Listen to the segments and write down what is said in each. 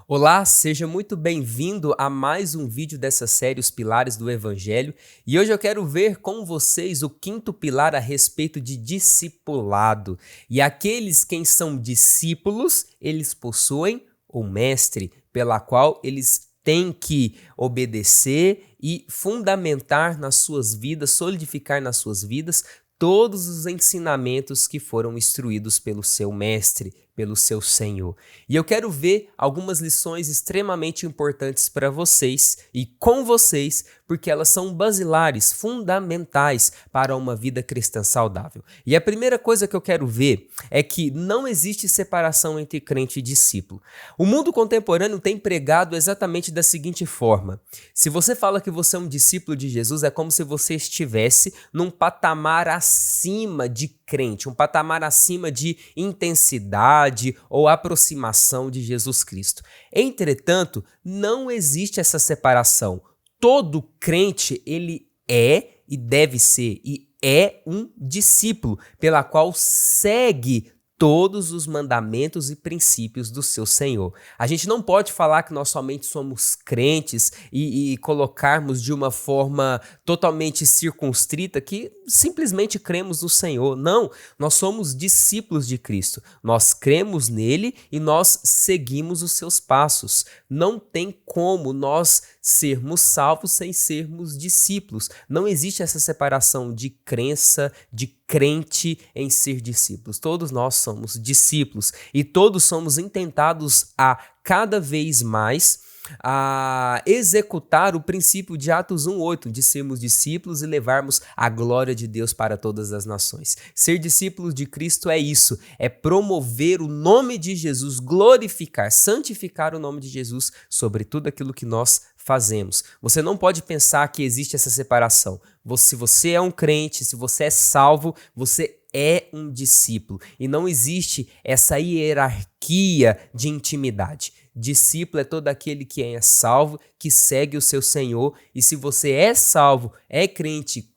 Olá, seja muito bem-vindo a mais um vídeo dessa série Os Pilares do Evangelho, e hoje eu quero ver com vocês o quinto pilar a respeito de discipulado. E aqueles quem são discípulos, eles possuem o mestre, pela qual eles têm que obedecer e fundamentar nas suas vidas, solidificar nas suas vidas todos os ensinamentos que foram instruídos pelo seu mestre, pelo seu Senhor. E eu quero ver algumas lições extremamente importantes para vocês e com vocês, porque elas são basilares, fundamentais para uma vida cristã saudável. E a primeira coisa que eu quero ver é que não existe separação entre crente e discípulo. O mundo contemporâneo tem pregado exatamente da seguinte forma: se você fala que você é um discípulo de Jesus, é como se você estivesse num patamar acima de crente, um patamar acima de intensidade ou aproximação de Jesus Cristo. Entretanto, não existe essa separação. Todo crente, ele é e deve ser e é um discípulo, pela qual segue todos os mandamentos e princípios do seu Senhor. A gente não pode falar que nós somente somos crentes e colocarmos de uma forma totalmente circunstrita que simplesmente cremos no Senhor. Não, nós somos discípulos de Cristo. Nós cremos nele e nós seguimos os seus passos. Não tem como nós sermos salvos sem sermos discípulos. Não existe essa separação de crença, de crente em ser discípulos. Todos nós somos discípulos e todos somos intentados a cada vez mais a executar o princípio de Atos 1:8, de sermos discípulos e levarmos a glória de Deus para todas as nações. Ser discípulos de Cristo é isso, é promover o nome de Jesus, glorificar, santificar o nome de Jesus sobre tudo aquilo que nós fazemos. Você não pode pensar que existe essa separação. Se você é um crente, se você é salvo, você é um discípulo. E não existe essa hierarquia de intimidade. Discípulo é todo aquele que é salvo, que segue o seu Senhor. E se você é salvo, é crente,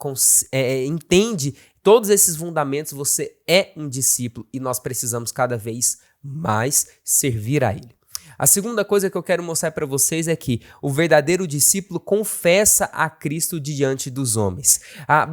entende todos esses fundamentos, você é um discípulo. E nós precisamos cada vez mais servir a Ele. A segunda coisa que eu quero mostrar para vocês é que o verdadeiro discípulo confessa a Cristo diante dos homens.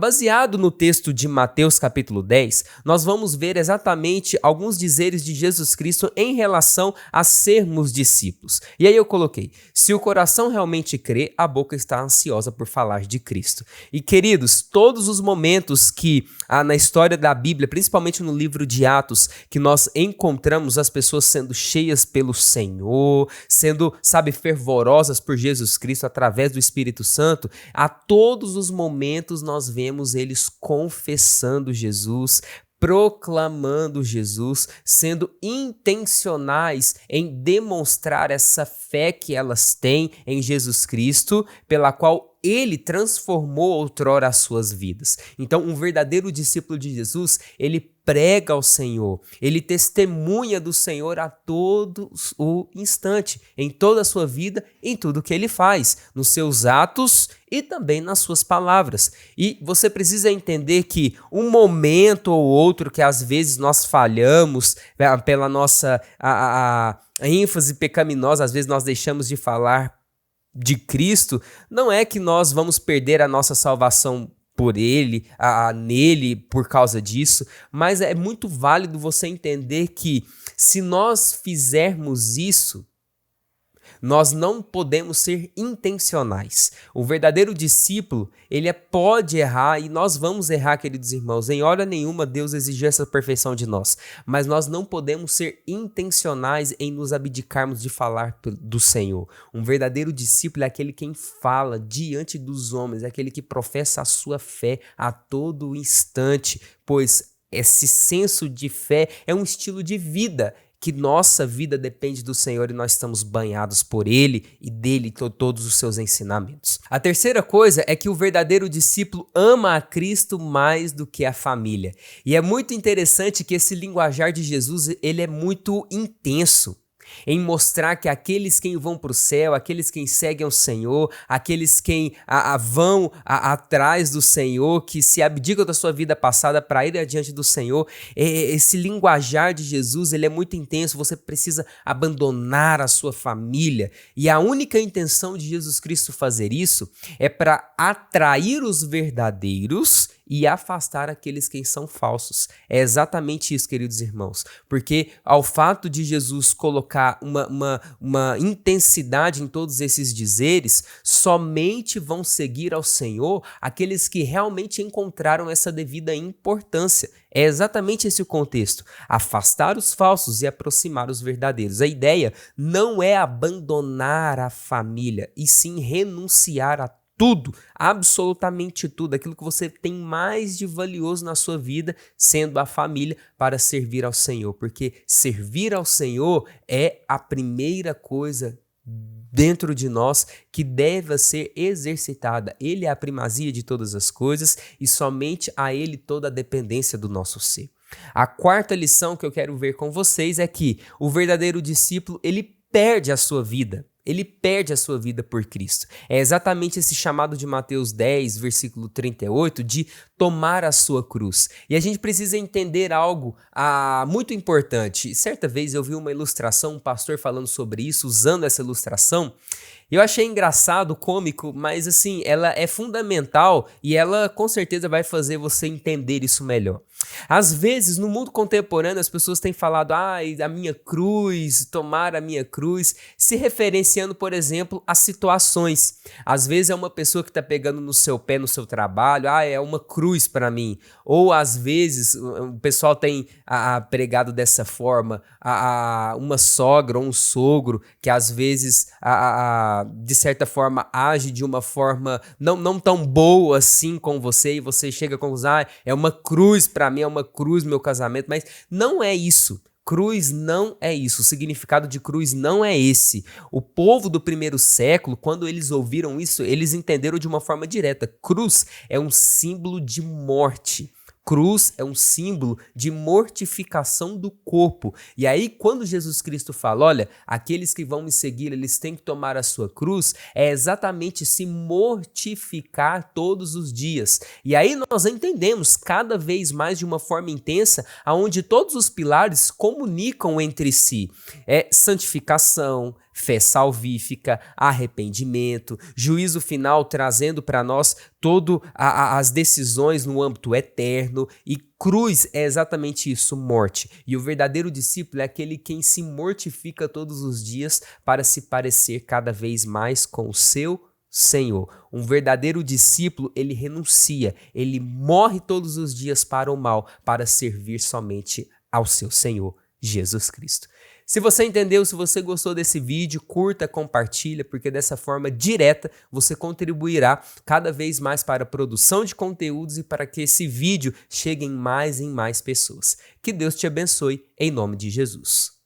Baseado no texto de Mateus capítulo 10, nós vamos ver exatamente alguns dizeres de Jesus Cristo em relação a sermos discípulos. E aí eu coloquei: se o coração realmente crê, a boca está ansiosa por falar de Cristo. E queridos, todos os momentos que na história da Bíblia, principalmente no livro de Atos, que nós encontramos as pessoas sendo cheias pelo Senhor, sendo, fervorosas por Jesus Cristo através do Espírito Santo, a todos os momentos nós vemos eles confessando Jesus, proclamando Jesus, sendo intencionais em demonstrar essa fé que elas têm em Jesus Cristo, pela qual ele transformou outrora as suas vidas. Então, um verdadeiro discípulo de Jesus, ele prega ao Senhor, ele testemunha do Senhor a todo o instante, em toda a sua vida, em tudo que ele faz, nos seus atos e também nas suas palavras. E você precisa entender que um momento ou outro que às vezes nós falhamos pela nossa a ênfase pecaminosa, às vezes nós deixamos de falar de Cristo, não é que nós vamos perder a nossa salvação por ele, nele, por causa disso, mas é muito válido você entender que se nós fizermos isso, nós não podemos ser intencionais. O verdadeiro discípulo, ele pode errar e nós vamos errar, queridos irmãos. Em hora nenhuma Deus exigiu essa perfeição de nós, mas nós não podemos ser intencionais em nos abdicarmos de falar do Senhor. Um verdadeiro discípulo é aquele quem fala diante dos homens, é aquele que professa a sua fé a todo instante, pois esse senso de fé é um estilo de vida, que nossa vida depende do Senhor e nós estamos banhados por Ele e dele todos os seus ensinamentos. A terceira coisa é que o verdadeiro discípulo ama a Cristo mais do que a família. E é muito interessante que esse linguajar de Jesus, ele é muito intenso. em mostrar que aqueles quem vão para o céu, aqueles quem seguem ao Senhor, aqueles quem vão atrás do Senhor, que se abdicam da sua vida passada para ir adiante do Senhor, esse linguajar de Jesus, ele é muito intenso. Você precisa abandonar a sua família, e a única intenção de Jesus Cristo fazer isso é para atrair os verdadeiros e afastar aqueles que são falsos. É exatamente isso, queridos irmãos, porque ao fato de Jesus colocar uma intensidade em todos esses dizeres, somente vão seguir ao Senhor aqueles que realmente encontraram essa devida importância. É exatamente esse o contexto: afastar os falsos e aproximar os verdadeiros. A ideia não é abandonar a família, e sim renunciar a tudo, absolutamente tudo, aquilo que você tem mais de valioso na sua vida, sendo a família, para servir ao Senhor, porque servir ao Senhor é a primeira coisa dentro de nós que deve ser exercitada. Ele é a primazia de todas as coisas e somente a Ele toda a dependência do nosso ser. A quarta lição que eu quero ver com vocês é que o verdadeiro discípulo, ele perde a sua vida. Ele perde a sua vida por Cristo. É exatamente esse chamado de Mateus 10, versículo 38, de tomar a sua cruz. E a gente precisa entender algo muito importante. Certa vez eu vi uma ilustração, um pastor falando sobre isso, usando essa ilustração. Eu achei engraçado, cômico, mas assim, ela é fundamental e ela com certeza vai fazer você entender isso melhor. Às vezes, no mundo contemporâneo, as pessoas têm falado, a minha cruz, tomar a minha cruz, se referenciando, por exemplo, a situações. Às vezes é uma pessoa que está pegando no seu pé no seu trabalho, é uma cruz para mim. Ou às vezes, o pessoal tem pregado dessa forma, uma sogra ou um sogro, que às vezes, de certa forma, age de uma forma não tão boa assim com você, e você chega a conclusão, é uma cruz para mim, é uma cruz no meu casamento, mas não é isso. Cruz não é isso, o significado de cruz não é esse. O povo do primeiro século, quando eles ouviram isso, eles entenderam de uma forma direta. Cruz é um símbolo de morte. Cruz é um símbolo de mortificação do corpo. E aí, quando Jesus Cristo fala, olha, aqueles que vão me seguir, eles têm que tomar a sua cruz, é exatamente se mortificar todos os dias. E aí nós entendemos cada vez mais de uma forma intensa, aonde todos os pilares comunicam entre si. É santificação, fé salvífica, arrependimento, juízo final trazendo para nós todas as decisões no âmbito eterno, e cruz é exatamente isso, morte. E o verdadeiro discípulo é aquele quem se mortifica todos os dias para se parecer cada vez mais com o seu Senhor. Um verdadeiro discípulo, ele renuncia, ele morre todos os dias para o mal, para servir somente ao seu Senhor, Jesus Cristo. Se você entendeu, se você gostou desse vídeo, curta, compartilha, porque dessa forma direta você contribuirá cada vez mais para a produção de conteúdos e para que esse vídeo chegue em mais pessoas. Que Deus te abençoe, em nome de Jesus.